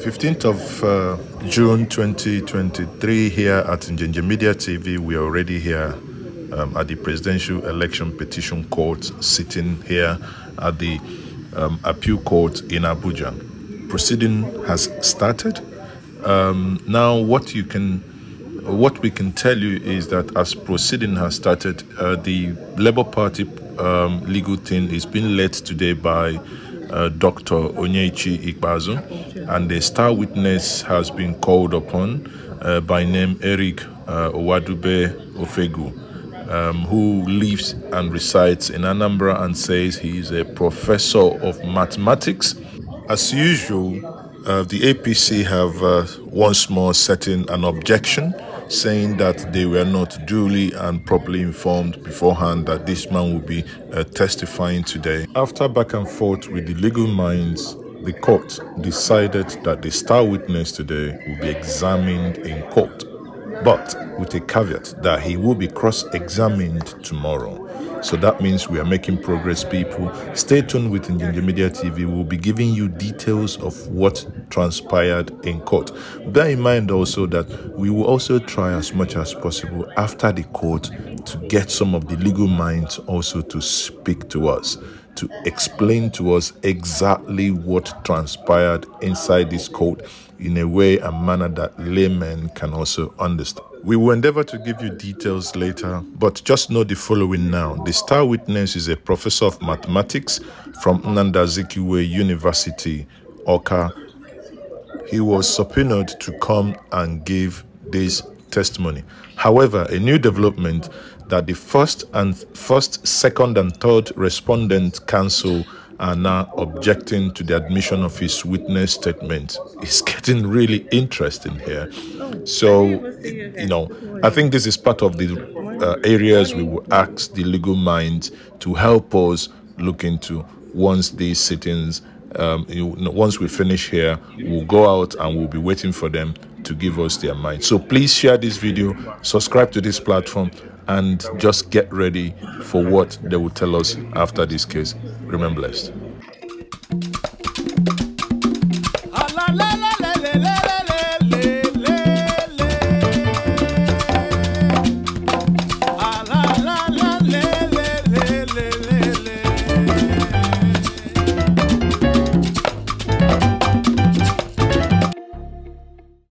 15th of June 2023 here at Njenje Media TV. We are already here at the Presidential Election Petition Court, sitting here at the Appeal Court in Abuja. Proceeding has started. Now what we can tell you is that as proceeding has started, the Labour Party legal team is being led today by Dr. Onyechi Ikpeazu, and the star witness has been called upon by name Eric Owadube Ofegu, who lives and resides in Anambra and says he is a professor of mathematics. As usual, the APC have once more set in an objection, saying that they were not duly and properly informed beforehand that this man will be testifying today. After back and forth with the legal minds, the court decided that the star witness today will be examined in court, but with a caveat that he will be cross-examined tomorrow. So that means we are making progress, people. Stay tuned with Njenje Media TV. We'll be giving you details of what transpired in court. Bear in mind also that we will also try as much as possible after the court to get some of the legal minds also to speak to us, to explain to us exactly what transpired inside this court in a way and manner that laymen can also understand. We will endeavor to give you details later, but just know the following now. The star witness is a professor of mathematics from Nnamdi Azikiwe University, Awka. He was subpoenaed to come and give this testimony. However, a new development that the first, second, and third respondent counsel are now objecting to the admission of his witness statement. It's getting really interesting here. So, I think this is part of the areas we will ask the legal minds to help us look into once these sittings, once we finish here, we'll go out and we'll be waiting for them to give us their mind. So please share this video, subscribe to this platform, and just get ready for what they will tell us after this case. Remain blessed.